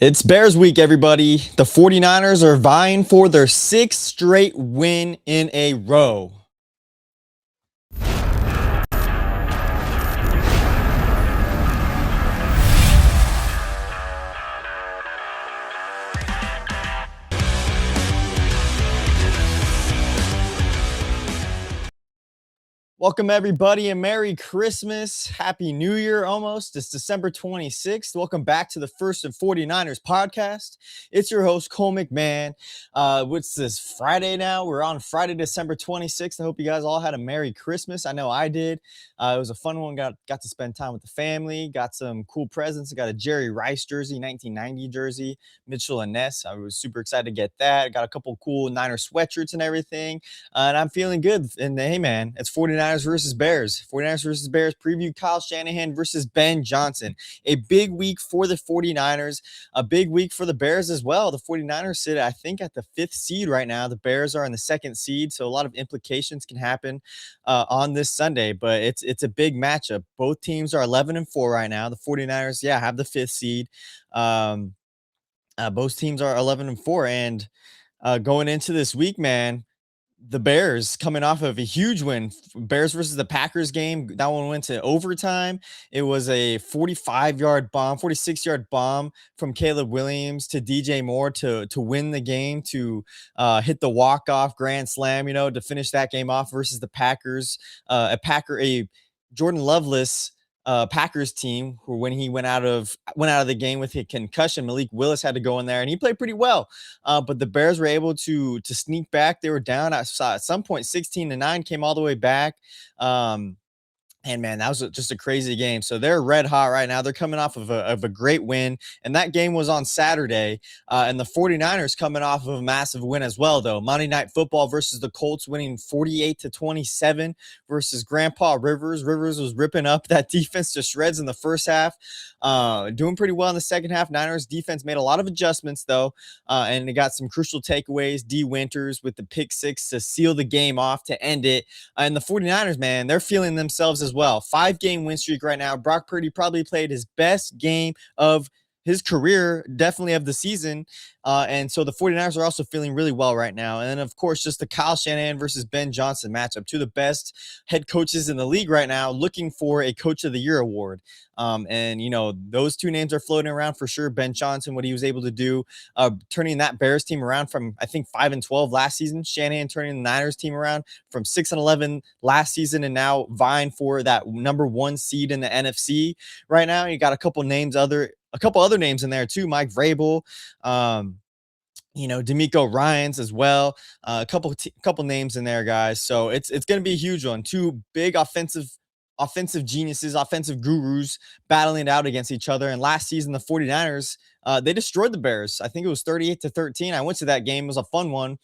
It's Bears week, everybody. The 49ers are vying for their sixth straight win in a row. Welcome, everybody, and Merry Christmas. Happy New Year almost. It's December 26th. Welcome back to the First and 49ers podcast. It's your host, Cole McMahon. What's this, Friday now? We're on Friday, December 26th. I hope you guys all had a Merry Christmas. I know I did. It was a fun one. Got to spend time with the family. Got some cool presents. I got a Jerry Rice jersey, 1990 jersey, Mitchell and Ness. I was super excited to get that. Got a couple cool Niner sweatshirts and everything. And I'm feeling good. And hey, man, it's 49ers versus Bears. 49ers versus Bears preview. Kyle Shanahan versus Ben Johnson. A big week for the 49ers. A big week for the Bears as well. The 49ers sit, I think, at the 5th seed right now. The Bears are in the 2nd seed. So a lot of implications can happen on this Sunday. But it's a big matchup. Both teams are 11-4 right now. The 49ers, have the 5th seed. Both teams are 11-4. And going into this week, man, the Bears coming off of a huge win. Bears versus the Packers game. That one went to overtime. It was a 46-yard bomb from Caleb Williams to DJ Moore to win the game, to hit the walk-off grand slam, to finish that game off versus the Packers. A Jordan Loveless Packers team, who when he went out of the game with a concussion, Malik Willis had to go in there and he played pretty well. But the Bears were able to sneak back. They were down at some point 16-9, came all the way back. And man, that was just a crazy game. So they're red hot right now. They're coming off of a great win. And that game was on Saturday. And the 49ers coming off of a massive win as well, though. Monday Night Football versus the Colts, winning 48-27 versus Grandpa Rivers. Rivers was ripping up that defense to shreds in the first half. Doing pretty well in the second half. Niners defense made a lot of adjustments, though. And they got some crucial takeaways. D. Winters with the pick six to seal the game off to end it. And the 49ers, man, they're feeling themselves as well. 5-game win streak right now. Brock Purdy probably played his best game of his career, definitely of the season. And so the 49ers are also feeling really well right now. And then, of course, just the Kyle Shanahan versus Ben Johnson matchup. Two of the best head coaches in the league right now, looking for a Coach of the Year award. And, those two names are floating around for sure. Ben Johnson, what he was able to do, turning that Bears team around from, I think, 5-12 last season. Shanahan turning the Niners team around from 6-11 last season, and now vying for that number 1 seed in the NFC right now. You got a couple other names in there too. Mike Vrabel, D'Amico Ryans as well. A couple names in there, guys. So it's going to be a huge one. Two big offensive geniuses, offensive gurus battling it out against each other. And last season, the 49ers, they destroyed the Bears. I think it was 38-13. I went to that game. It was a fun one.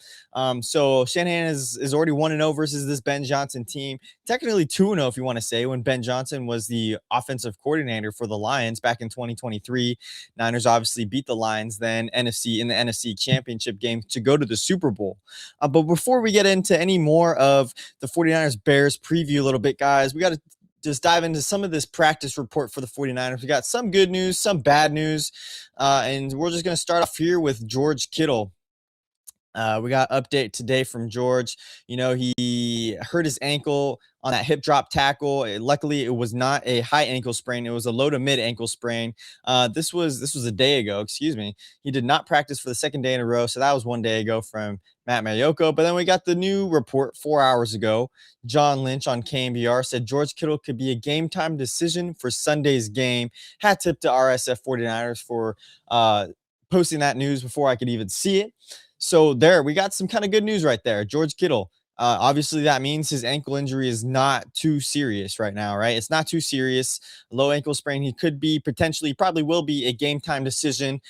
So Shanahan is already 1-0 versus this Ben Johnson team. Technically 2-0 if you want to say, when Ben Johnson was the offensive coordinator for the Lions back in 2023. Niners obviously beat the Lions then in the NFC Championship game to go to the Super Bowl. But before we get into any more of the 49ers Bears preview a little bit, guys, we got to just dive into some of this practice report for the 49ers. We got some good news, some bad news, and we're just going to start off here with George Kittle. We got an update today from George. He hurt his ankle on that hip drop tackle. Luckily, it was not a high ankle sprain. It was a low to mid ankle sprain. This was a day ago. Excuse me. He did not practice for the second day in a row. So that was 1 day ago from Matt Mayoko. But then we got the new report 4 hours ago. John Lynch on KNBR said George Kittle could be a game time decision for Sunday's game. Hat tip to RSF 49ers for posting that news before I could even see it. So there, we got some kind of good news right there. George Kittle, obviously that means his ankle injury is not too serious right now, right? It's not too serious. Low ankle sprain. He could be probably will be a game time decision.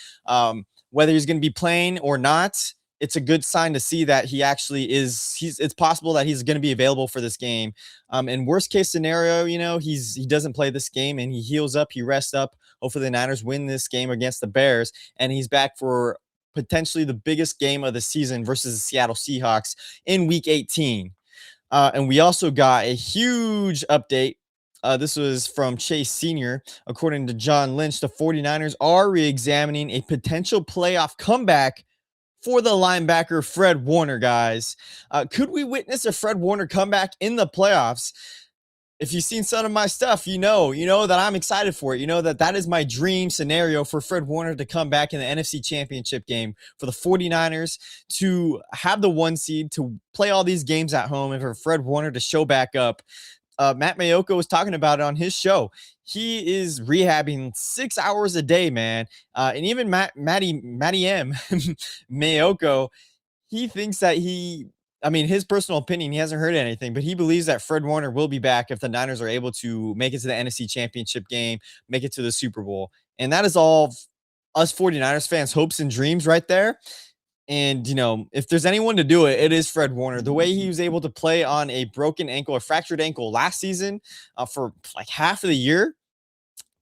Whether he's going to be playing or not, it's a good sign to see that he actually is. It's possible that he's going to be available for this game. In worst case scenario, he doesn't play this game and he heals up, he rests up. Hopefully the Niners win this game against the Bears, and he's back for potentially the biggest game of the season versus the Seattle Seahawks in week 18. And we also got a huge update This was from Chase Sr. According to John Lynch, the 49ers are re-examining a potential playoff comeback for the linebacker Fred Warner, guys. Could we witness a Fred Warner comeback in the playoffs? If you've seen some of my stuff, you know that I'm excited for it. You know that that is my dream scenario for Fred Warner to come back in the NFC Championship game, for the 49ers to have the 1 seed, to play all these games at home, and for Fred Warner to show back up. Matt Mayoko was talking about it on his show. He is rehabbing 6 hours a day, man. And even Matty M, Mayoko, he thinks that I mean, his personal opinion, he hasn't heard anything, but he believes that Fred Warner will be back if the Niners are able to make it to the NFC Championship game, make it to the Super Bowl. And that is all us 49ers fans' hopes and dreams right there. And, if there's anyone to do it, it is Fred Warner. The way he was able to play on a broken ankle, a fractured ankle last season, for like half of the year.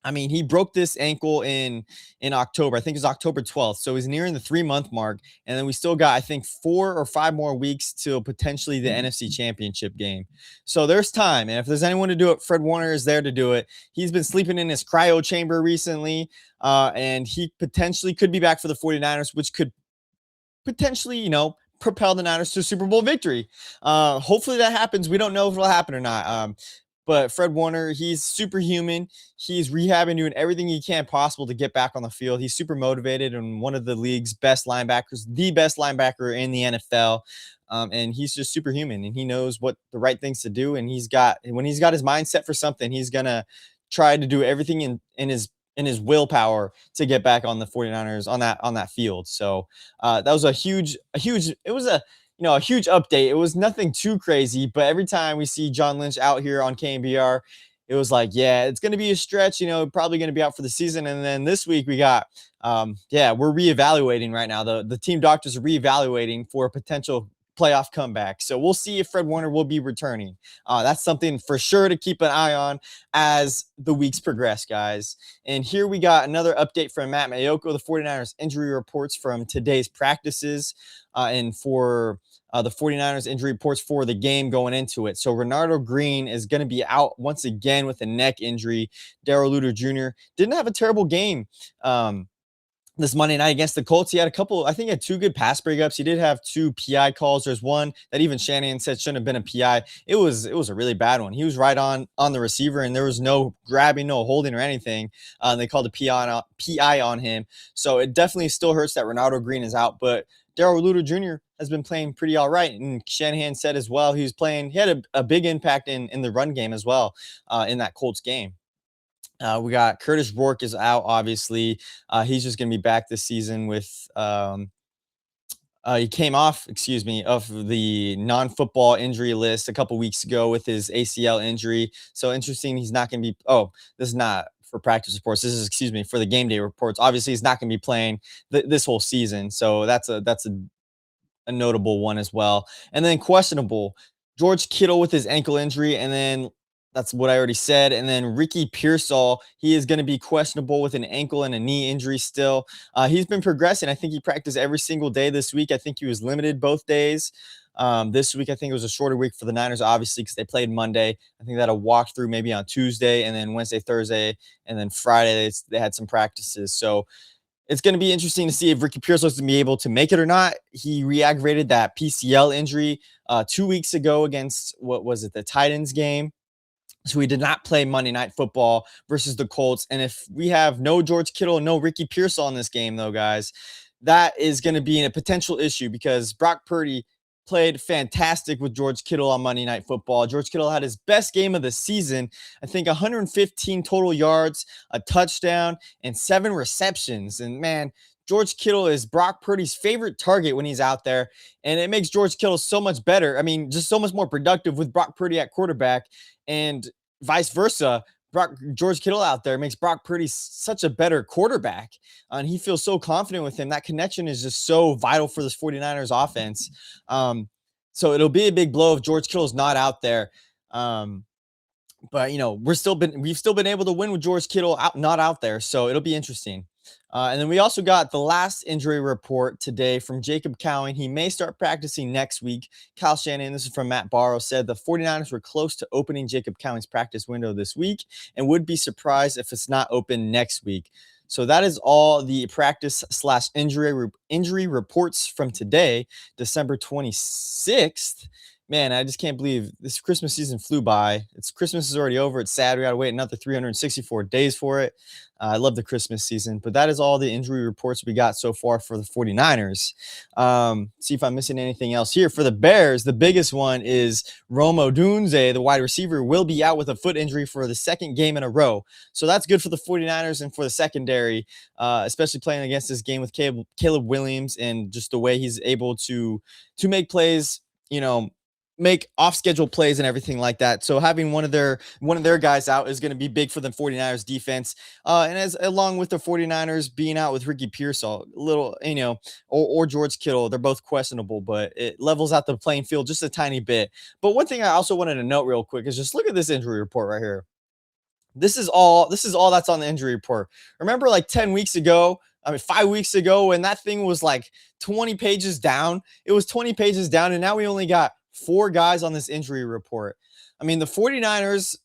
I mean, he broke this ankle in October. I think it's October 12th. So he's nearing the 3 month mark. And then we still got, I think, 4 or 5 more weeks till potentially the NFC Championship game. So there's time. And if there's anyone to do it, Fred Warner is there to do it. He's been sleeping in his cryo chamber recently. And he potentially could be back for the 49ers, which could potentially, propel the Niners to a Super Bowl victory. Hopefully that happens. We don't know if it'll happen or not. But Fred Warner, he's superhuman. He's rehabbing, doing everything he can possible to get back on the field. He's super motivated and one of the league's best linebackers, the best linebacker in the NFL. And he's just superhuman, and he knows what the right things to do. And when he's got his mind set for something, he's gonna try to do everything in his willpower to get back on the 49ers on that field. So that was a huge, it was a huge update. It was nothing too crazy, but every time we see John Lynch out here on KNBR, it was like, yeah, it's going to be a stretch, probably going to be out for the season. And then this week we got, we're reevaluating right now. The team doctors are reevaluating for a potential playoff comeback. So we'll see if Fred Warner will be returning. That's something for sure to keep an eye on as the weeks progress, guys. And here we got another update from Matt Mayoko, the 49ers injury reports from today's practices, and for the 49ers injury reports for the game going into it. So Renardo Green is going to be out once again with a neck injury. Darrell Luter Jr. didn't have a terrible game this Monday night against the Colts. He had I think he had 2 good pass breakups. He did have 2 PI calls. There's one that even Shanahan said shouldn't have been a PI. It was a really bad one. He was right on the receiver, and there was no grabbing, no holding or anything. They called a PI on him. So it definitely still hurts that Renardo Green is out, but Darrell Luter Jr. has been playing pretty all right. And Shanahan said as well, he had a big impact in the run game as well, in that Colts game. We got Curtis Rourke is out, obviously. He's just going to be back this season with he came off, of the non-football injury list a couple weeks ago with his ACL injury. So interesting. He's not going to be, this is not for practice reports. This is, for the game day reports. Obviously he's not going to be playing this whole season. So that's a notable one as well. And then questionable, George Kittle with his ankle injury. And then that's what I already said. And then Ricky Pearsall, he is going to be questionable with an ankle and a knee injury still. He's been progressing. I think he practiced every single day this week. I think he was limited both days. This week, I think it was a shorter week for the Niners, obviously, because they played Monday. I think that a walkthrough maybe on Tuesday, and then Wednesday, Thursday, and then Friday, they had some practices. So it's going to be interesting to see if Ricky Pearsall is going to be able to make it or not. He re-aggravated that PCL injury 2 weeks ago against, the Titans game. So he did not play Monday Night Football versus the Colts. And if we have no George Kittle and no Ricky Pearsall in this game, though, guys, that is going to be a potential issue, because Brock Purdy played fantastic with George Kittle on Monday Night Football. George Kittle had his best game of the season. I think 115 total yards, a touchdown, and 7 receptions. And man, George Kittle is Brock Purdy's favorite target when he's out there. And it makes George Kittle so much better. I mean, just so much more productive with Brock Purdy at quarterback, and vice versa. George Kittle out there makes Brock Purdy such a better quarterback. And he feels so confident with him. That connection is just so vital for this 49ers offense. So it'll be a big blow if George Kittle's not out there. But we've still been able to win with George Kittle not out there. So it'll be interesting. And then we also got the last injury report today from Jacob Cowing. He may start practicing next week. Kyle Shanahan, this is from Matt Barrow, said the 49ers were close to opening Jacob Cowing's practice window this week and would be surprised if it's not open next week. So that is all the practice slash injury reports from today, December 26th. Man, I just can't believe this Christmas season flew by. It's Christmas is already over. It's sad. We got to wait another 364 days for it. I love the Christmas season, but that is all the injury reports we got so far for the 49ers. See if I'm missing anything else here. For the Bears, the biggest one is Rome Odunze, the wide receiver, will be out with a foot injury for the second game in a row. So that's good for the 49ers and for the secondary, especially playing against this game with Caleb Williams and just the way he's able to make plays, make off-schedule plays and everything like that. So having one of their guys out is going to be big for the 49ers defense. And as along with the 49ers being out with Ricky Pearsall, a little, or George Kittle, they're both questionable, but it levels out the playing field just a tiny bit. But one thing I also wanted to note real quick is just look at this injury report right here. This is all that's on the injury report. Remember like 10 weeks ago, 5 weeks ago, when that thing was like 20 pages down, it was 20 pages down. And now we only got 4 guys on this injury report. The 49ers,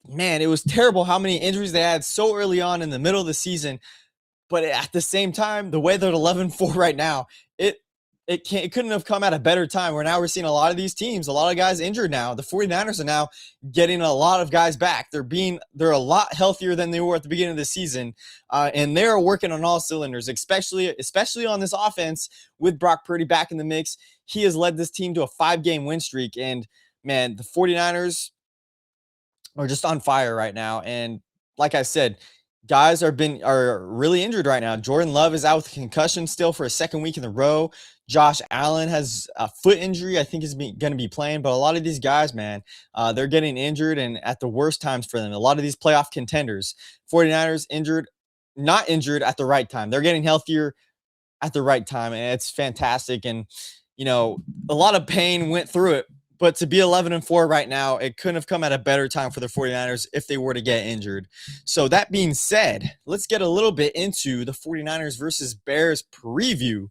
man, it was terrible how many injuries they had so early on in the middle of the season. But at the same time, the way they're 11-4 right now, it couldn't have come at a better time. Where now we're seeing a lot of these teams, a lot of guys injured now. The 49ers are now getting a lot of guys back. They're a lot healthier than they were at the beginning of the season, and they're working on all cylinders, especially on this offense with Brock Purdy back in the mix. He has led this team to a 5-game win streak, and man, the 49ers are just on fire right now. And like I said, guys are really injured right now. Jordan Love is out with concussion still for a second week in a row. Josh Allen has a foot injury. I think he's going to be playing, but a lot of these guys, man, they're getting injured and at the worst times for them. A lot of these playoff contenders, 49ers not injured at the right time. They're getting healthier at the right time, and it's fantastic. And, a lot of pain went through it, but to be 11-4 right now, it couldn't have come at a better time for the 49ers if they were to get injured. So that being said, let's get a little bit into the 49ers versus Bears preview.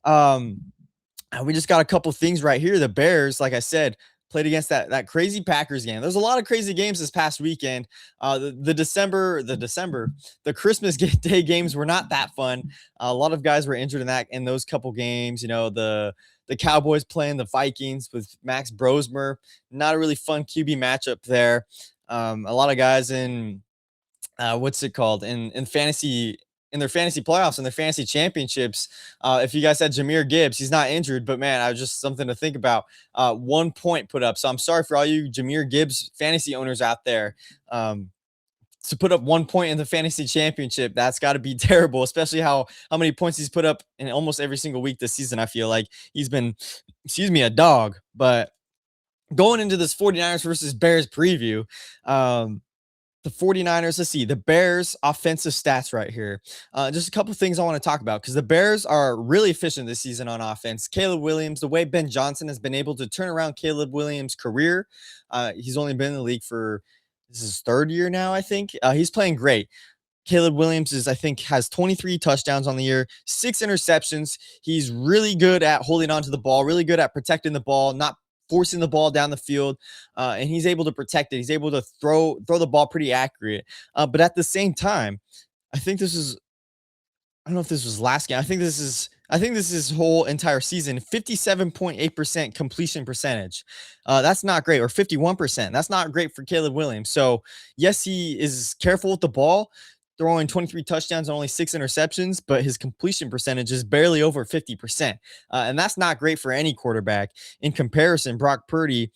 We just got a couple things right here. The Bears, like I said, played against that crazy Packers game. There's a lot of crazy games this past weekend. The Christmas Day games were not that fun. A lot of guys were injured in those couple games. The Cowboys playing the Vikings with Max Brosmer, not a really fun QB matchup there. A lot of guys in in fantasy. In their fantasy playoffs and their fantasy championships, if you guys had Jahmyr Gibbs, he's not injured, but man, I was just something to think about. 1 point put up. So I'm sorry for all you Jahmyr Gibbs fantasy owners out there. To put up 1 point in the fantasy championship, that's got to be terrible, especially how many points he's put up in almost every single week this season. I feel like he's been, a dog. But going into this 49ers versus Bears preview, the 49ers, let's see, the Bears offensive stats right here. Just a couple things I want to talk about because the Bears are really efficient this season on offense. Caleb Williams, the way Ben Johnson has been able to turn around Caleb Williams' career. He's only been in the league for this is his 3rd year now, I think. He's playing great. Caleb Williams has 23 touchdowns on the year, 6 interceptions. He's really good at holding on to the ball, really good at protecting the ball, not forcing the ball down the field, and he's able to protect it. He's able to throw the ball pretty accurate. But at the same time, I don't know if this was last game. I think this is his whole entire season. 57.8% completion percentage. That's not great. Or 51%. That's not great for Caleb Williams. So yes, he is careful with the ball, throwing 23 touchdowns and only 6 interceptions, but his completion percentage is barely over 50%. And that's not great for any quarterback. In comparison, Brock Purdy,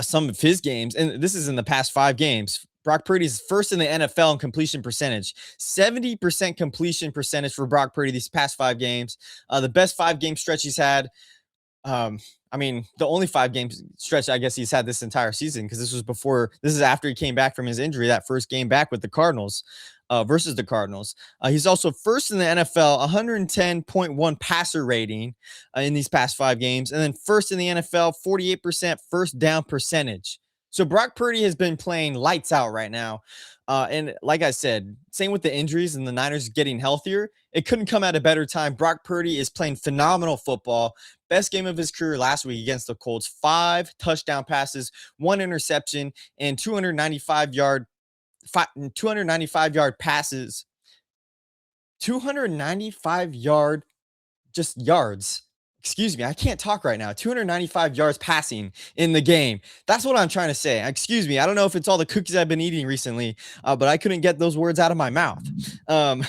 some of his games, and this is in the past 5 games, Brock Purdy's first in the NFL in completion percentage. 70% completion percentage for Brock Purdy these past 5 games. The best 5-game stretch he's had. The only 5-game stretch I guess he's had this entire season, because this is after he came back from his injury, that first game back with the Cardinals versus the Cardinals. He's also first in the NFL, 110.1 passer rating in these past 5 games. And then first in the NFL, 48% first down percentage. So Brock Purdy has been playing lights out right now. And like I said, same with the injuries and the Niners getting healthier. It couldn't come at a better time. Brock Purdy is playing phenomenal football. Best game of his career last week against the Colts. 5 touchdown passes, 1 interception, and 295 yard passes. 295 yard just yards. Excuse me, I can't talk right now. 295 yards passing in the game. That's what I'm trying to say. Excuse me. I don't know if it's all the cookies I've been eating recently, but I couldn't get those words out of my mouth. Um,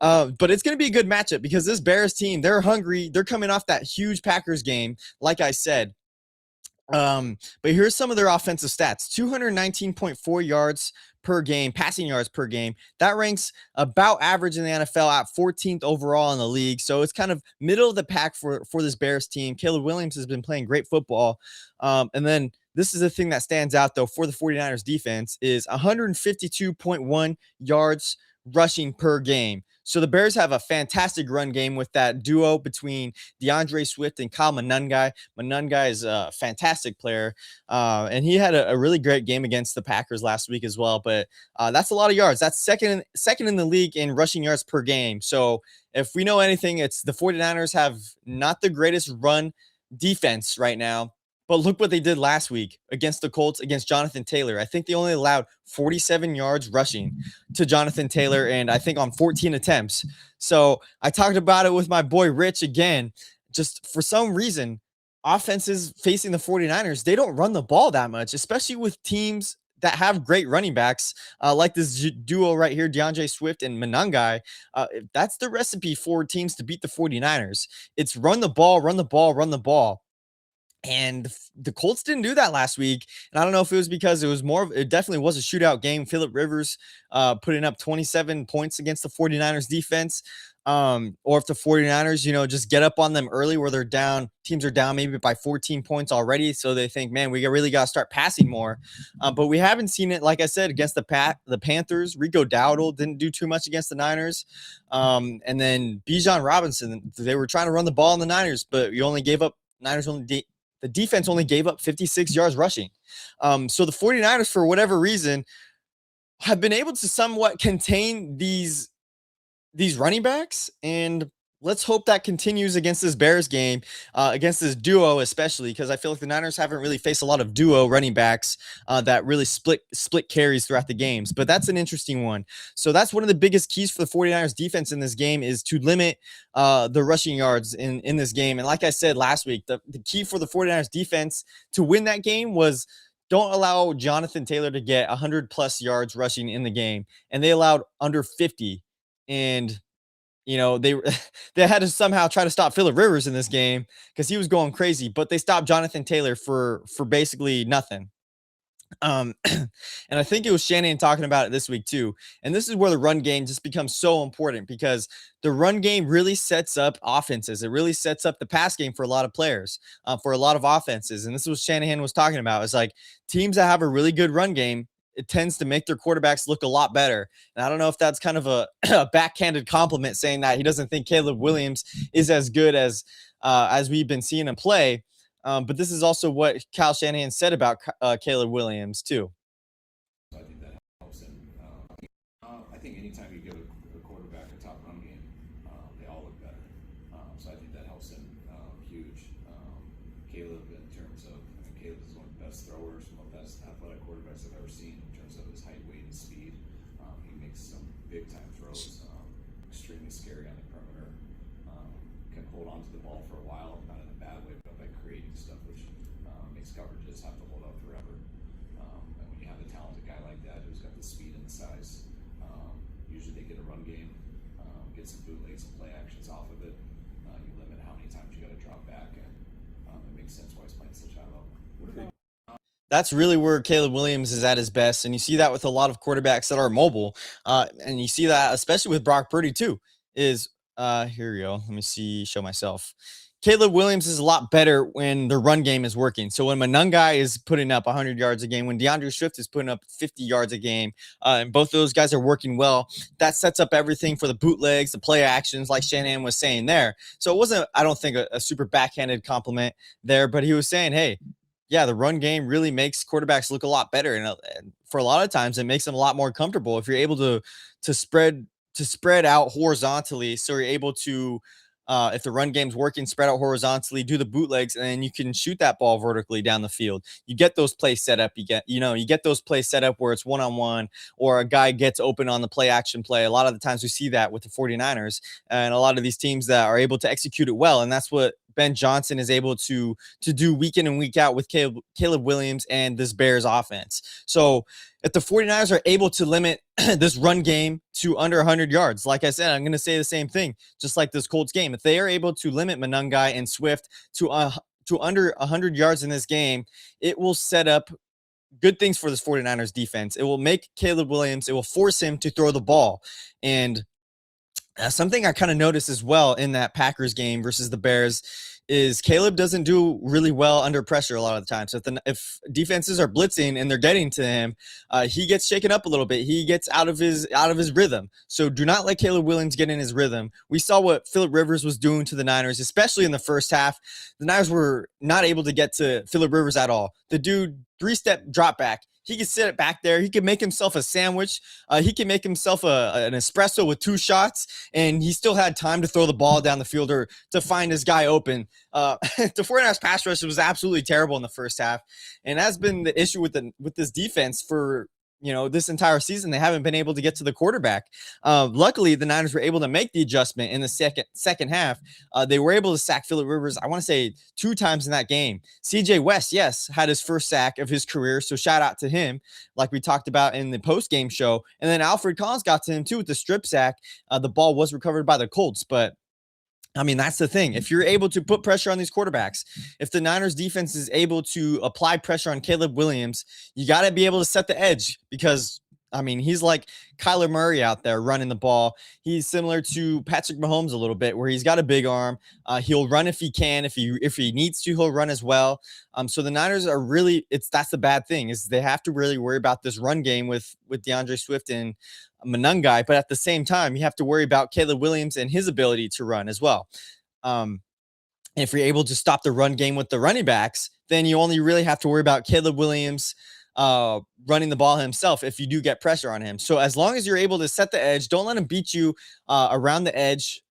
but it's going to be a good matchup because this Bears team, they're hungry. They're coming off that huge Packers game, like I said. But here's some of their offensive stats: 219.4 yards per game, passing yards per game. That ranks about average in the NFL at 14th overall in the league. So it's kind of middle of the pack for this Bears team. Caleb Williams has been playing great football. And then this is the thing that stands out, though, for the 49ers defense is 152.1 yards rushing per game. So the Bears have a fantastic run game with that duo between DeAndre Swift and Kyle Monungai. Monungai is a fantastic player, and he had a really great game against the Packers last week as well. But that's a lot of yards. That's second in the league in rushing yards per game. So if we know anything, it's the 49ers have not the greatest run defense right now. But look what they did last week against the Colts, against Jonathan Taylor. I think they only allowed 47 yards rushing to Jonathan Taylor, and I think on 14 attempts. So I talked about it with my boy Rich again. Just for some reason, offenses facing the 49ers, they don't run the ball that much, especially with teams that have great running backs like this duo right here, DeAndre Swift and Monungai. That's the recipe for teams to beat the 49ers. It's run the ball, run the ball, run the ball. And the Colts didn't do that last week. And I don't know if it was because it definitely was a shootout game. Phillip Rivers putting up 27 points against the 49ers defense. Or if the 49ers, just get up on them early where teams are down maybe by 14 points already. So they think, man, we really got to start passing more. But we haven't seen it, like I said, against the Panthers. Rico Dowdle didn't do too much against the Niners. And then Bijan Robinson, they were trying to run the ball on the Niners, but the defense only gave up 56 yards rushing. So the 49ers, for whatever reason, have been able to somewhat contain these running backs. And let's hope that continues against this Bears game, against this duo especially, because I feel like the Niners haven't really faced a lot of duo running backs that really split carries throughout the games. But that's an interesting one. So that's one of the biggest keys for the 49ers defense in this game is to limit the rushing yards in this game. And like I said last week, the key for the 49ers defense to win that game was don't allow Jonathan Taylor to get 100+ yards rushing in the game. And they allowed under 50. And they they had to somehow try to stop Phillip Rivers in this game because he was going crazy, but they stopped Jonathan Taylor for basically nothing. And I think it was Shanahan talking about it this week too. And this is where the run game just becomes so important because the run game really sets up offenses. It really sets up the pass game for a lot of players, for a lot of offenses. And this is what Shanahan was talking about. It's like teams that have a really good run game, it tends to make their quarterbacks look a lot better. And I don't know if that's kind of a backhanded compliment saying that he doesn't think Caleb Williams is as good as we've been seeing him play. But this is also what Kyle Shanahan said about Caleb Williams too. I think that helps him. I think anytime you give a quarterback a top run game, they all look better. So I think that helps him huge. Caleb, in terms of, Caleb is one of the best throwers, one of the best athletic quarterbacks I've ever seen in terms of his height, weight, and speed. He makes some big time throws, extremely scary on the perimeter. Can hold on to the ball for a while, not in a bad way, but by creating stuff which makes coverages have to hold up forever. And when you have a talented guy like that who's got the speed and the size, usually they get a run game, get some bootlegs and play actions off of it. You limit how many times you got to drop back, and it makes sense why he's playing such high level. That's really where Caleb Williams is at his best. And you see that with a lot of quarterbacks that are mobile. And you see that especially with Brock Purdy too, is here we go. Let me show myself. Caleb Williams is a lot better when the run game is working. So when Monungai is putting up 100 yards a game, when DeAndre Swift is putting up 50 yards a game, and both of those guys are working well, that sets up everything for the bootlegs, the play actions, like Shanahan was saying there. So it wasn't, I don't think, a super backhanded compliment there, but he was saying, hey, yeah, the run game really makes quarterbacks look a lot better, and for a lot of times, it makes them a lot more comfortable if you're able to spread to spread out horizontally. So you're able to, if the run game's working, spread out horizontally, do the bootlegs, and then you can shoot that ball vertically down the field. You get those plays set up. You get those plays set up where it's one on one, or a guy gets open on the play action play. A lot of the times we see that with the 49ers and a lot of these teams that are able to execute it well, and that's what Ben Johnson is able to do week in and week out with Caleb Williams and this Bears offense. So if the 49ers are able to limit this run game to under 100 yards, like I said, I'm going to say the same thing, just like this Colts game. If they are able to limit Monangai and Swift to under 100 yards in this game, it will set up good things for this 49ers defense. It will make Caleb Williams, it will force him to throw the ball. And something I kind of noticed as well in that Packers game versus the Bears is Caleb doesn't do really well under pressure a lot of the time. So if defenses are blitzing and they're getting to him, he gets shaken up a little bit. He gets out of his rhythm. So do not let Caleb Williams get in his rhythm. We saw what Phillip Rivers was doing to the Niners, especially in the first half. The Niners were not able to get to Phillip Rivers at all. The dude, 3-step drop back. He could sit it back there. He could make himself a sandwich. He can make himself an espresso with 2 shots, and he still had time to throw the ball down the field or to find his guy open. The 49ers pass rush was absolutely terrible in the first half, and that's been the issue with this defense for this entire season. They haven't been able to get to the quarterback. Luckily, the Niners were able to make the adjustment in the second half. They were able to sack Phillip Rivers, I want to say 2 times in that game. CJ West, yes, had his first sack of his career, so shout out to him, like we talked about in the post-game show. And then Alfred Collins got to him too with the strip sack. The ball was recovered by the Colts, but I mean, that's the thing. If you're able to put pressure on these quarterbacks, if the Niners defense is able to apply pressure on Caleb Williams, you got to be able to set the edge because, I mean, he's like Kyler Murray out there running the ball. He's similar to Patrick Mahomes a little bit, where he's got a big arm. He'll run if he can. If he needs to, he'll run as well. So the Niners are really, that's the bad thing, is they have to really worry about this run game with DeAndre Swift and Monangai, but at the same time, you have to worry about Caleb Williams and his ability to run as well. And if you're able to stop the run game with the running backs, then you only really have to worry about Caleb Williams running the ball himself if you do get pressure on him. So as long as you're able to set the edge, don't let him beat you around the edge.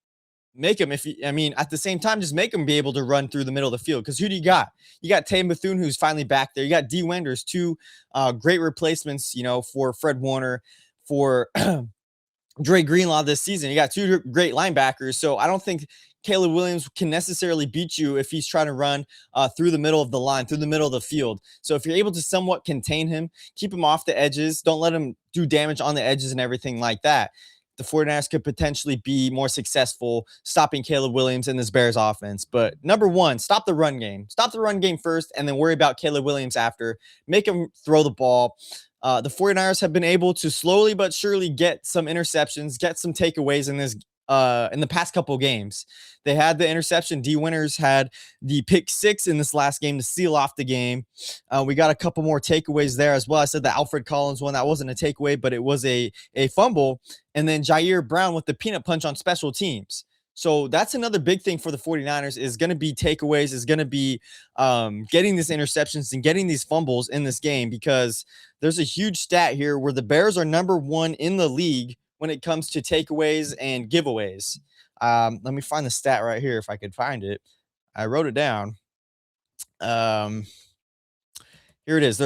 Make him, at the same time, just make him be able to run through the middle of the field. Because who do you got? You got Tay Bethune, who's finally back there. You got D. Wenders, 2 great replacements, for Fred Warner, for Dre Greenlaw this season. You got 2 great linebackers. So I don't think Caleb Williams can necessarily beat you if he's trying to run through the middle of the line, through the middle of the field. So if you're able to somewhat contain him, keep him off the edges, don't let him do damage on the edges and everything like that, the 49ers could potentially be more successful stopping Caleb Williams in this Bears offense. But number one, stop the run game. Stop the run game first, and then worry about Caleb Williams after. Make him throw the ball. The 49ers have been able to slowly but surely get some interceptions, get some takeaways in the past couple games. They had the interception. D. Winters had the pick 6 in this last game to seal off the game. We got a couple more takeaways there as well. I said the Alfred Collins one, that wasn't a takeaway, but it was a fumble. And then Jair Brown with the peanut punch on special teams. So that's another big thing for the 49ers is going to be takeaways, is going to be getting these interceptions and getting these fumbles in this game, because there's a huge stat here where the Bears are number 1 in the league when it comes to takeaways and giveaways. Let me find the stat right here if I could find it. I wrote it down. Here it is.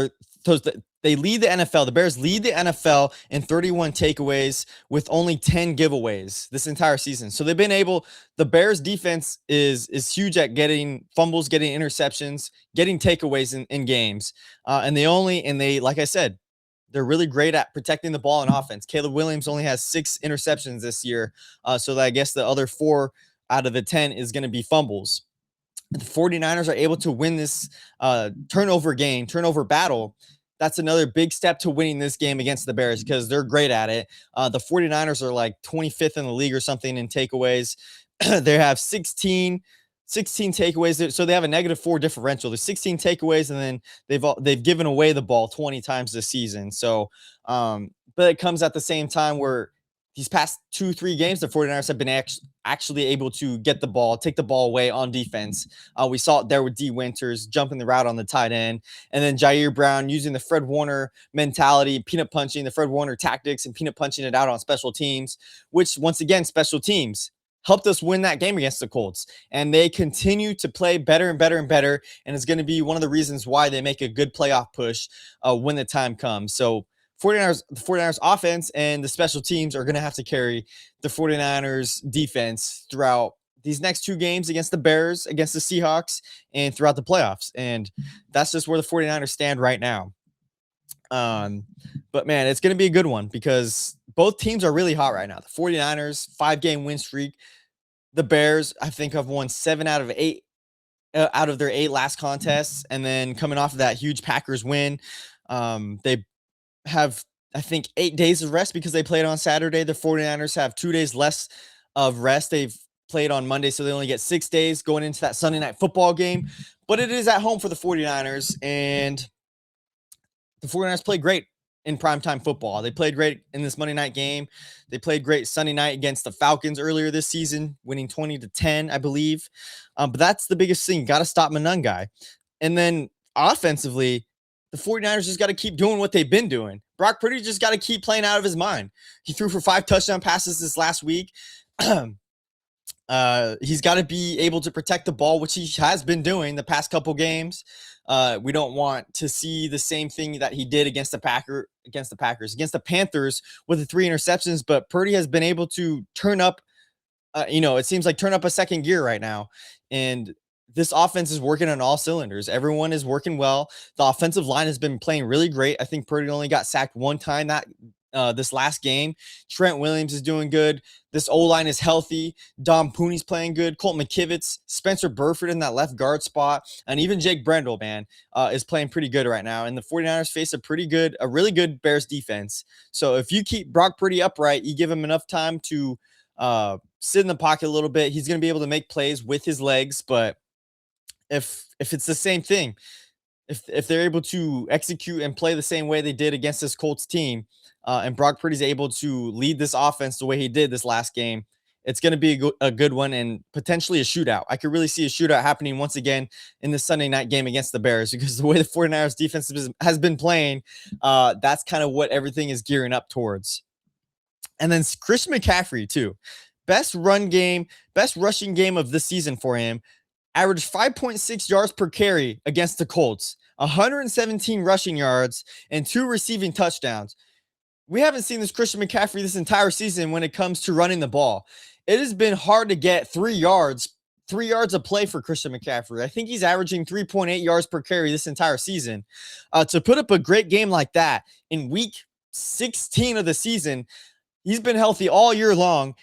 They lead the NFL. The Bears lead the NFL in 31 takeaways with only 10 giveaways this entire season. So they've been able, the Bears defense is huge at getting fumbles, getting interceptions, getting takeaways in games. And they, like I said, they're really great at protecting the ball in offense. Caleb Williams only has 6 interceptions this year. So that I guess the other 4 out of the 10 is going to be fumbles. The 49ers are able to win this turnover battle. That's another big step to winning this game against the Bears, because they're great at it. The 49ers are like 25th in the league or something in takeaways. They have 16 takeaways. So they have a -4 differential. There's 16 takeaways, and then they've given away the ball 20 times this season. So, but it comes at the same time where these past 2-3 games, the 49ers have been actually able to get the ball, take the ball away on defense. We saw it there with D. Winters jumping the route on the tight end, and then Jair Brown using the Fred Warner mentality, peanut punching the Fred Warner tactics and peanut punching it out on special teams, which once again, special teams helped us win that game against the Colts. And they continue to play better and better and better. And it's going to be one of the reasons why they make a good playoff push when the time comes. So the 49ers offense and the special teams are going to have to carry the 49ers defense throughout these next 2 games against the Bears, against the Seahawks, and throughout the playoffs. And that's just where the 49ers stand right now. But man, it's going to be a good one because both teams are really hot right now. The 49ers, 5-game win streak. The Bears, I think, have won 7 out of 8 out of their 8 last contests. And then coming off of that huge Packers win, they have, I think, 8 days of rest because they played on Saturday. The 49ers have 2 days less of rest. They've played on Monday, so they only get 6 days going into that Sunday night football game. But it is at home for the 49ers, and the 49ers played great in primetime football. They played great in this Monday night game. They played great Sunday night against the Falcons earlier this season, winning 20-10, I believe. But that's the biggest thing. Got to stop Monangai. And then offensively, the 49ers just got to keep doing what they've been doing. Brock Purdy just got to keep playing out of his mind. He threw for 5 touchdown passes this last week. He's got to be able to protect the ball, which he has been doing the past couple games. We don't want to see the same thing that he did against the Panthers, against the Panthers with the 3 interceptions. But Purdy has been able to turn up, it seems like turn up a second gear right now. And this offense is working on all cylinders. Everyone is working well. The offensive line has been playing really great. I think Purdy only got sacked 1 time this last game. Trent Williams is doing good. This O-line is healthy. Dom Pooney's playing good. Colt McKivitz, Spencer Burford in that left guard spot, and even Jake Brendel, man, is playing pretty good right now. And the 49ers face a really good Bears defense. So if you keep Brock Purdy upright, you give him enough time to sit in the pocket a little bit, he's going to be able to make plays with his legs. But if it's the same thing, if they're able to execute and play the same way they did against this Colts team, and Brock Purdy's able to lead this offense the way he did this last game, it's going to be a good one and potentially a shootout. I could really see a shootout happening once again in the Sunday night game against the Bears because the way the 49ers defense has been playing, that's kind of what everything is gearing up towards. And then Christian McCaffrey too. Best rushing game of the season for him. Averaged 5.6 yards per carry against the Colts, 117 rushing yards, and 2 receiving touchdowns. We haven't seen this Christian McCaffrey this entire season when it comes to running the ball. It has been hard to get 3 yards of play for Christian McCaffrey. I think he's averaging 3.8 yards per carry this entire season. To put up a great game like that in week 16 of the season, he's been healthy all year long.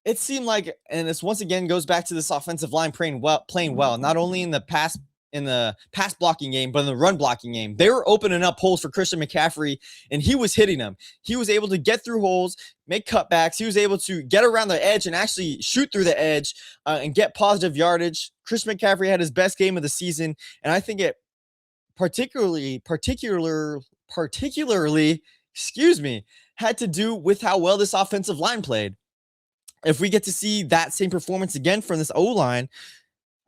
It seemed like, and this once again goes back to this offensive line playing well, not only in the pass blocking game, but in the run blocking game. They were opening up holes for Christian McCaffrey, and he was hitting them. He was able to get through holes, make cutbacks. He was able to get around the edge and actually shoot through the edge and get positive yardage. Christian McCaffrey had his best game of the season, and I think it particularly, had to do with how well this offensive line played. If we get to see that same performance again from this O-line,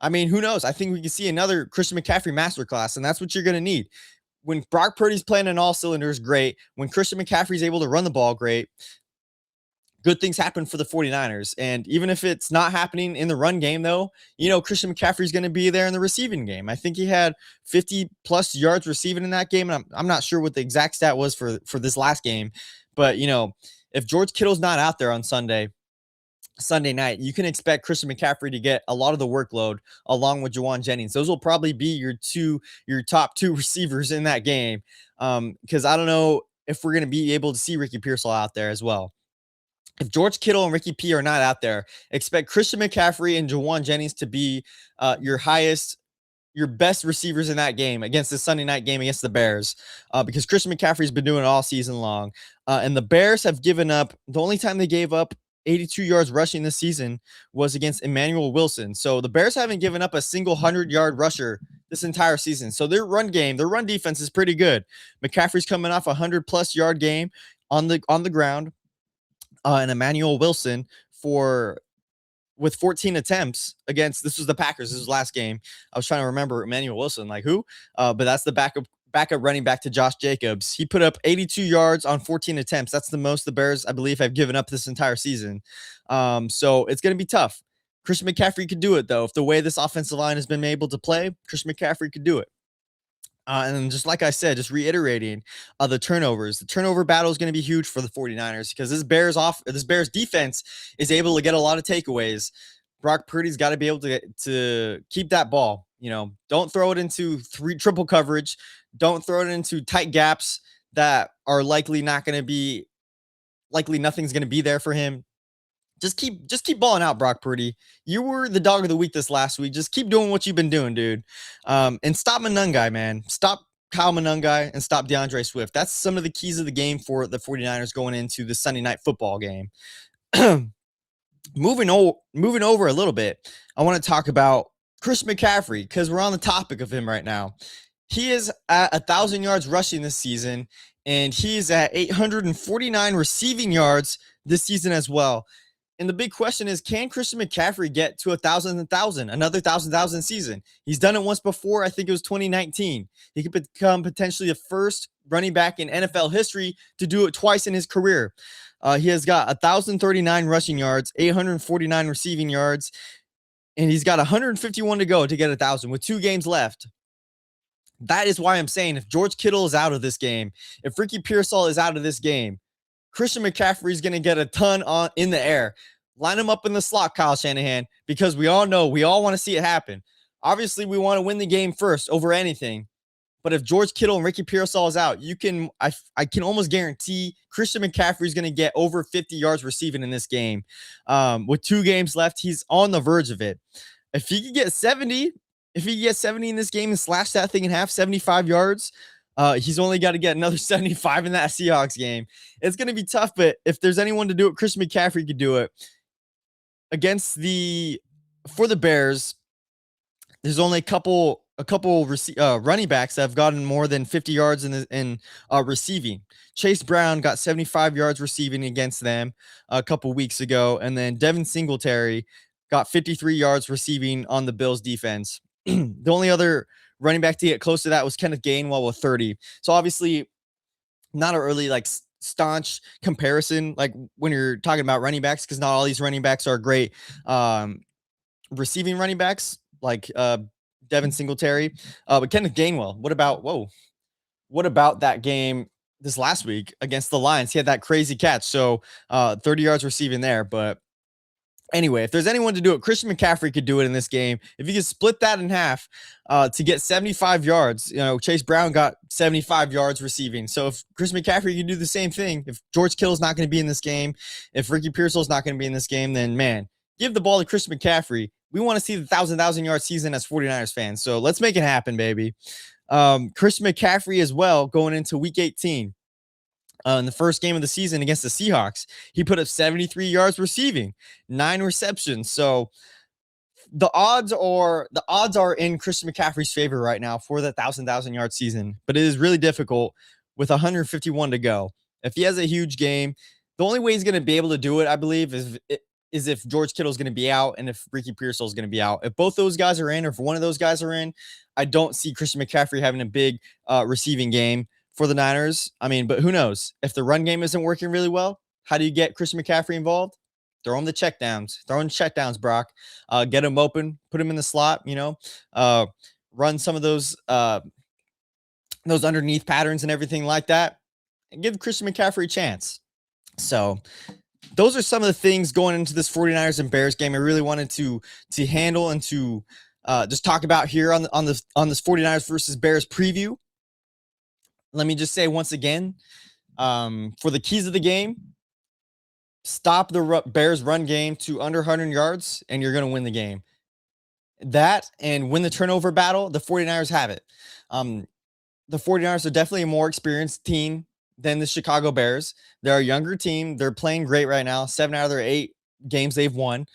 I mean, who knows? I think we can see another Christian McCaffrey masterclass, and that's what you're going to need. When Brock Purdy's playing on all cylinders, great. When Christian McCaffrey's able to run the ball, great. Good things happen for the 49ers. And even if it's not happening in the run game, though, Christian McCaffrey's going to be there in the receiving game. I think he had 50-plus yards receiving in that game, and I'm not sure what the exact stat was for this last game. But, if George Kittle's not out there on Sunday night, you can expect Christian McCaffrey to get a lot of the workload along with Juwan Jennings. Those will probably be your top 2 receivers in that game. Because I don't know if we're going to be able to see Ricky Pearsall out there as well. If George Kittle and Ricky P are not out there, expect Christian McCaffrey and Juwan Jennings to be your best receivers in that game against the Sunday night game against the Bears, because Christian McCaffrey's been doing it all season long. And the Bears have given up, the only time they gave up 82 yards rushing this season was against Emmanuel Wilson. So the Bears haven't given up a single 100-yard rusher this entire season. So their run defense is pretty good. McCaffrey's coming off a 100-plus yard game on the ground. and Emmanuel Wilson for with 14 attempts against, this was the Packers. This was last game. I was trying to remember Emmanuel Wilson, like who? But that's the backup running back to Josh Jacobs. He put up 82 yards on 14 attempts. That's the most the Bears, I believe, have given up this entire season. So it's going to be tough. Christian McCaffrey could do it, though. If the way this offensive line has been able to play, Christian McCaffrey could do it. And just like I said, just reiterating the turnovers. The turnover battle is going to be huge for the 49ers because this Bears defense is able to get a lot of takeaways. Brock Purdy's got to be able to keep that ball. Don't throw it into triple coverage. Don't throw it into tight gaps that are likely nothing's going to be there for him. Just keep balling out, Brock Purdy. You were the dog of the week this last week. Just keep doing what you've been doing, dude. And stop Monangai, man. Stop Kyle Monangai and stop DeAndre Swift. That's some of the keys of the game for the 49ers going into the Sunday night football game. Moving over a little bit, I want to talk about Chris McCaffrey because we're on the topic of him right now. He is at 1,000 yards rushing this season, and he is at 849 receiving yards this season as well. And the big question is, can Christian McCaffrey get to 1,000, another 1,000 season? He's done it once before. I think it was 2019. He could become potentially the first running back in NFL history to do it twice in his career. He has got 1,039 rushing yards, 849 receiving yards, and he's got 151 to go to get 1,000 with 2 games left. That is why I'm saying if George Kittle is out of this game, if Ricky Pearsall is out of this game, Christian McCaffrey is going to get a ton in the air. Line him up in the slot, Kyle Shanahan, because we all want to see it happen. Obviously, we want to win the game first over anything. But if George Kittle and Ricky Pearsall is out, I can almost guarantee Christian McCaffrey is going to get over 50 yards receiving in this game. With 2 games left, he's on the verge of it. If he could get 70 in this game and slash that thing in half, 75 yards, he's only got to get another 75 in that Seahawks game. It's going to be tough, but if there's anyone to do it, Christian McCaffrey could do it. For the Bears, there's only a couple running backs that have gotten more than 50 yards in receiving. Chase Brown got 75 yards receiving against them a couple weeks ago, and then Devin Singletary got 53 yards receiving on the Bills defense. The only other running back to get close to that was Kenneth Gainwell with 30. So obviously not a really staunch comparison like when you're talking about running backs, because not all these running backs are great receiving running backs like Devin Singletary. But Kenneth Gainwell, what about that game this last week against the Lions? He had that crazy catch. So 30 yards receiving there. But anyway, if there's anyone to do it, Christian McCaffrey could do it in this game. If you could split that in half to get 75 yards, Chase Brown got 75 yards receiving. So if Christian McCaffrey could do the same thing, if George Kittle's not going to be in this game, if Ricky Pearsall's not going to be in this game, then man, give the ball to Christian McCaffrey. We want to see the 1,000 yard season as 49ers fans. So let's make it happen, baby. Christian McCaffrey as well going into week 18. In the first game of the season against the Seahawks, he put up 73 yards receiving, 9 receptions. So the odds are in Christian McCaffrey's favor right now for the 1,000 yard season, but it is really difficult with 151 to go. If he has a huge game, the only way he's going to be able to do it, I believe, is if George Kittle is going to be out and if Ricky Pearsall is going to be out. If both those guys are in, or if one of those guys are in, I don't see Christian McCaffrey having a big receiving game for the Niners. I mean, but who knows? If the run game isn't working really well, how do you get Christian McCaffrey involved? Throw him the checkdowns. Throw in checkdowns, Brock. Get him open. Put him in the slot. Run some of those underneath patterns and everything like that, and give Christian McCaffrey a chance. So those are some of the things going into this 49ers and Bears game I really wanted to handle and to just talk about here on this 49ers versus Bears preview. Let me just say once again, for the keys of the game, stop the Bears run game to under 100 yards, and you're going to win the game. That and win the turnover battle, the 49ers have it. The 49ers are definitely a more experienced team than the Chicago Bears. They're a younger team. They're playing great right now. 7 out of their 8 games they've won.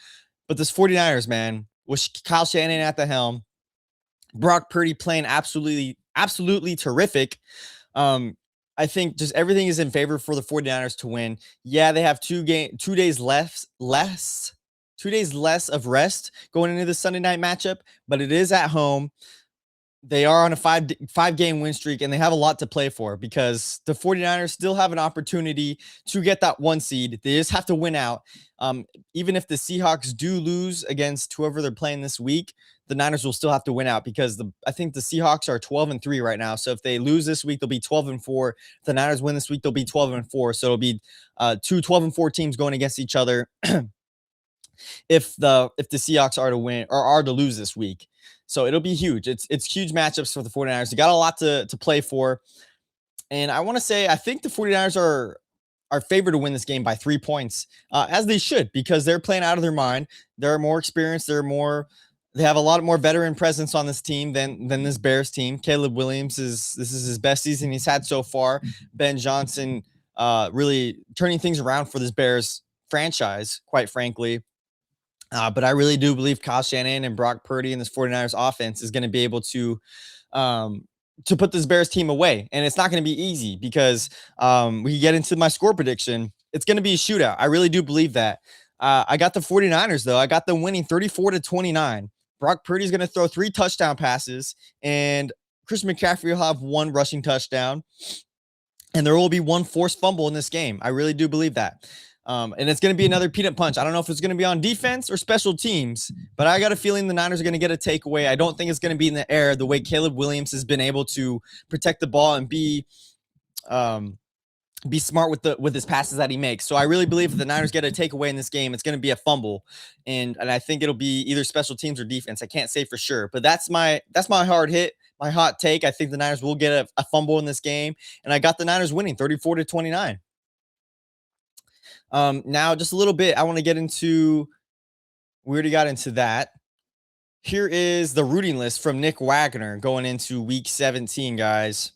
But this 49ers, man, with Kyle Shanahan at the helm, Brock Purdy playing absolutely terrific. I think just everything is in favor for the 49ers to win. Yeah, they have 2 days less 2 days less of rest going into the Sunday night matchup, but it is at home. They are on a five game win streak, and they have a lot to play for because the 49ers still have an opportunity to get that 1 seed. They just have to win out. Even if the Seahawks do lose against whoever they're playing this week, the Niners will still have to win out because I think the Seahawks are 12-3 right now. So if they lose this week, they'll be 12-4. If the Niners win this week, they'll be 12-4. So it'll be two 12-4 teams going against each other if the Seahawks are to win or are to lose this week. So it'll be huge. It's huge matchups for the 49ers. You got a lot to play for. And I want to say I think the 49ers are favored to win this game by 3 points, as they should, because they're playing out of their mind. They're more experienced. They have a lot more veteran presence on this team than this Bears team. Caleb Williams this is his best season he's had so far. Ben Johnson really turning things around for this Bears franchise, quite frankly. But I really do believe Kyle Shanahan and Brock Purdy and this 49ers offense is going to be able to put this Bears team away. And it's not going to be easy because we get into my score prediction. It's going to be a shootout. I really do believe that. I got the 49ers, though. I got them winning 34-29. Brock Purdy is going to throw 3 touchdown passes, and Christian McCaffrey will have 1 rushing touchdown. And there will be 1 forced fumble in this game. I really do believe that. And it's going to be another peanut punch. I don't know if it's going to be on defense or special teams, but I got a feeling the Niners are going to get a takeaway. I don't think it's going to be in the air the way Caleb Williams has been able to protect the ball and be smart with his passes that he makes. So I really believe if the Niners get a takeaway in this game, it's going to be a fumble. And I think it'll be either special teams or defense. I can't say for sure, but that's my hard hit. My hot take. I think the Niners will get a fumble in this game, and I got the Niners winning 34-29. Now, just a little bit, I want to get into, we already got into that. Here is the rooting list from Nick Wagner going into week 17, guys.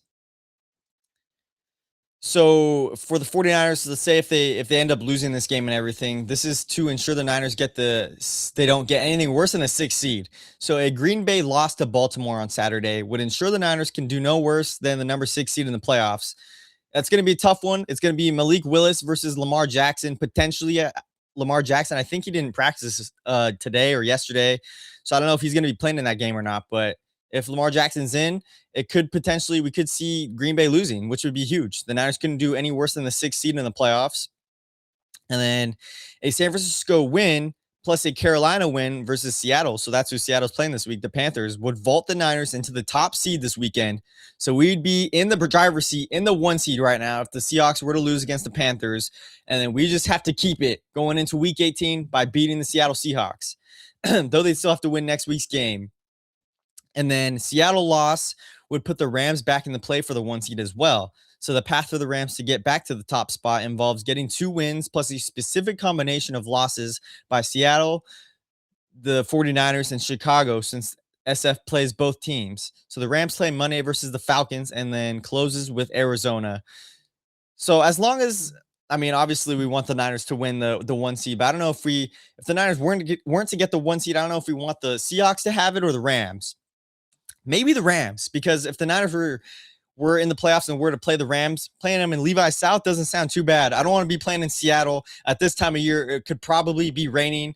So for the 49ers, let's say if they end up losing this game and everything, this is to ensure the Niners they don't get anything worse than a 6 seed. So a Green Bay loss to Baltimore on Saturday would ensure the Niners can do no worse than the number 6 seed in the playoffs. That's going to be a tough one. It's going to be Malik Willis versus Lamar Jackson, potentially Lamar Jackson. I think he didn't practice today or yesterday, so I don't know if he's going to be playing in that game or not. But if Lamar Jackson's in, we could see Green Bay losing, which would be huge. The Niners couldn't do any worse than the 6th seed in the playoffs. And then a San Francisco win plus a Carolina win versus Seattle. So that's who Seattle's playing this week. The Panthers would vault the Niners into the top seed this weekend. So we'd be in the driver's seat in the 1 seed right now if the Seahawks were to lose against the Panthers. And then we just have to keep it going into week 18 by beating the Seattle Seahawks, though they still have to win next week's game. And then Seattle loss would put the Rams back in the play for the 1 seed as well. So the path for the Rams to get back to the top spot involves getting 2 wins plus a specific combination of losses by Seattle, the 49ers, and Chicago, since SF plays both teams. So the Rams play Monday versus the Falcons and then closes with Arizona. So as long as, obviously we want the Niners to win the 1 seed, but I don't know if the Niners weren't to get the 1 seed, I don't know if we want the Seahawks to have it or the Rams. Maybe the Rams, because if the Niners were in the playoffs and were to play the Rams, playing them in Levi's South doesn't sound too bad. I don't want to be playing in Seattle at this time of year. It could probably be raining.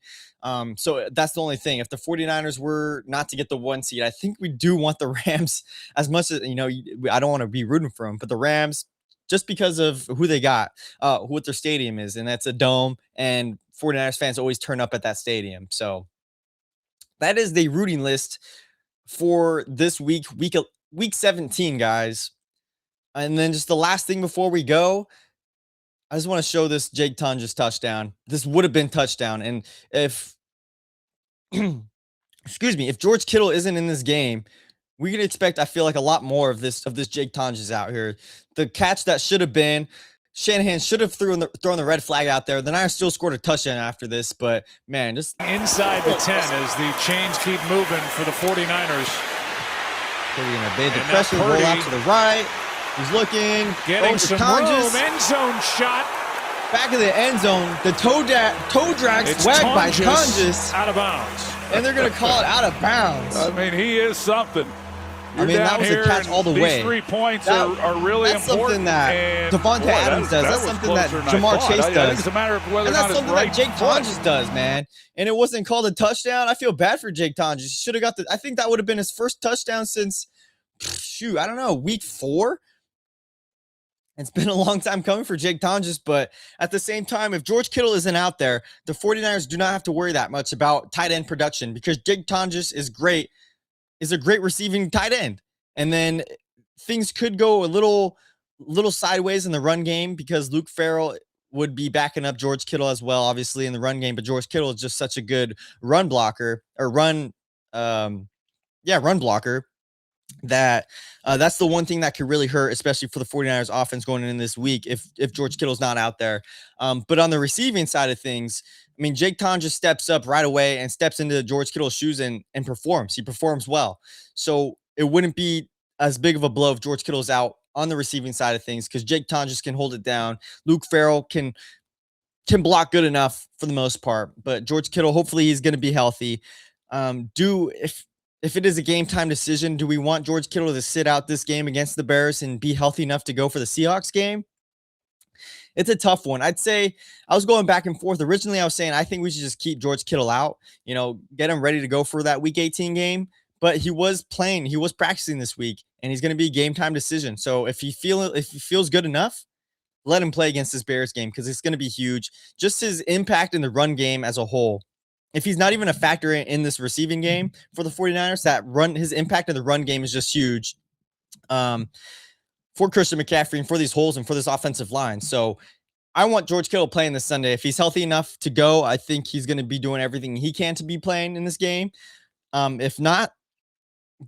So that's the only thing. If the 49ers were not to get the 1 seed, I think we do want the Rams as much as, I don't want to be rooting for them, but the Rams, just because of who they got, what their stadium is, and that's a dome, and 49ers fans always turn up at that stadium. So that is the rooting list for this week 17, guys. And then just the last thing before we go, I just want to show this Jake Tunges touchdown. This would have been touchdown. And if, if George Kittle isn't in this game, we could expect, I feel like, a lot more of this Jake Tunges out here. The catch that should have been, Shanahan should have thrown the red flag out there. The Niners still scored a touchdown after this, but man, just inside the 10 as the chains keep moving for the 49ers. They're going to evade the pressure, roll out to the right. He's looking. Getting some room. End zone shot. Back of the end zone. The toe drag swagged by Tunges. Out of bounds. And they're going to call it out of bounds. I mean, he is something. You're I mean, down that was here a catch all the these way. 3 points That- are really that's important. something that and Devontae boy, Adams does. That's was something that closer than I Jamar thought. Chase I does. think it's a matter of whether And or not that's it's something right that Jake foot. Tonjes does, man. And it wasn't called a touchdown. I feel bad for Jake Tonjes. He should have got I think that would have been his first touchdown since, I don't know, week 4. It's been a long time coming for Jake Tonjes, but at the same time, if George Kittle isn't out there, the 49ers do not have to worry that much about tight end production because Jake Tonjes is a great receiving tight end. And then things could go a little sideways in the run game because Luke Farrell would be backing up George Kittle as well, obviously in the run game, but George Kittle is just such a good run blocker or run blocker that that's the one thing that could really hurt, especially for the 49ers offense going in this week if George Kittle's not out there. But on the receiving side of things, I mean, Jake Tonjes steps up right away and steps into George Kittle's shoes and performs. He performs well. So it wouldn't be as big of a blow if George Kittle's out on the receiving side of things because Jake Tonjes can hold it down. Luke Farrell can block good enough for the most part, but George Kittle, hopefully he's going to be healthy. If it is a game time decision, do we want George Kittle to sit out this game against the Bears and be healthy enough to go for the Seahawks game? It's a tough one. I'd say I was going back and forth. Originally, I was saying I think we should just keep George Kittle out, get him ready to go for that Week 18 game. But he was playing, he was practicing this week, and he's going to be a game time decision. So if he feels good enough, let him play against this Bears game because it's going to be huge. Just his impact in the run game as a whole. If he's not even a factor in this receiving game for the 49ers, his impact in the run game is just huge for Christian McCaffrey and for these holes and for this offensive line. So I want George Kittle playing this Sunday. If he's healthy enough to go, I think he's going to be doing everything he can to be playing in this game. If not,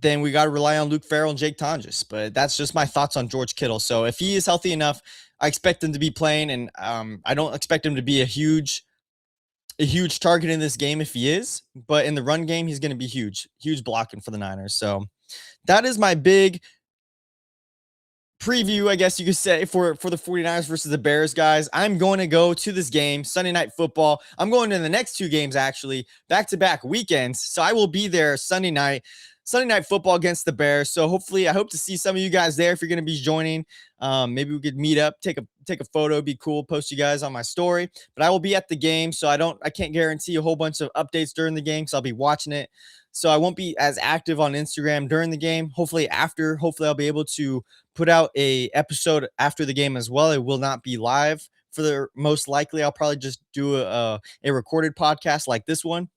then we got to rely on Luke Farrell and Jake Tonjes. But that's just my thoughts on George Kittle. So if he is healthy enough, I expect him to be playing, and I don't expect him to be a huge target in this game if he is, but in the run game, he's going to be huge blocking for the Niners. So that is my big preview, I guess you could say, for the 49ers versus the Bears, guys. I'm going to go to this game, Sunday Night Football. I'm going to the next 2 games, actually, back-to-back weekends. So I will be there Sunday Night Football against the Bears. So hopefully, I hope to see some of you guys there if you're going to be joining. Maybe we could meet up, take a photo, be cool, post you guys on my story. But I will be at the game, so I can't guarantee a whole bunch of updates during the game because I'll be watching it. So I won't be as active on Instagram during the game. Hopefully I'll be able to put out a episode after the game as well. It will not be live for the most likely. I'll probably just do a recorded podcast like this one.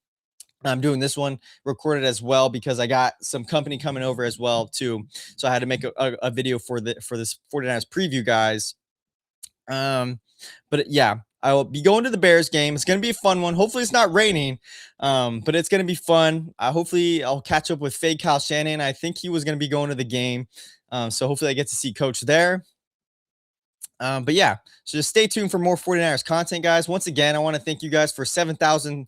I'm doing this one recorded as well because I got some company coming over as well too. So I had to make a video for this 49ers preview, guys. But yeah, I will be going to the Bears game. It's going to be a fun one. Hopefully it's not raining, but it's going to be fun. Hopefully I'll catch up with Fade Kyle Shannon. I think he was going to be going to the game. So hopefully I get to see Coach there. But yeah, so just stay tuned for more 49ers content, guys. Once again, I want to thank you guys for 7,000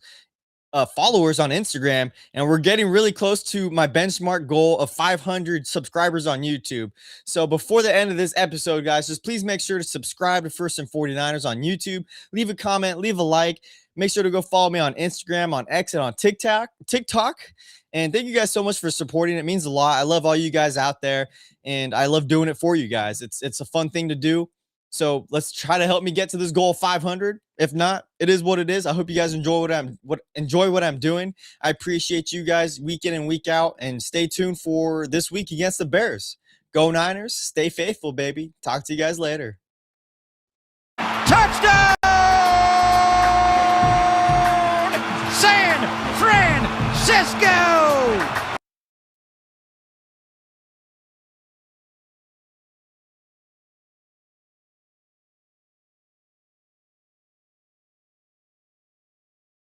followers on Instagram, and we're getting really close to my benchmark goal of 500 subscribers on YouTube. So before the end of this episode, guys, just please make sure to subscribe to First and 49ers on YouTube. Leave a comment, leave a like. Make sure to go follow me on Instagram, on X, and on TikTok. And thank you guys so much for supporting. It means a lot. I love all you guys out there, and I love doing it for you guys. It's a fun thing to do. So let's try to help me get to this goal of 500. If not, it is what it is. I hope you guys enjoy what I'm doing. I appreciate you guys week in and week out, and stay tuned for this week against the Bears. Go Niners. Stay faithful, baby. Talk to you guys later. Touchdown! San Francisco!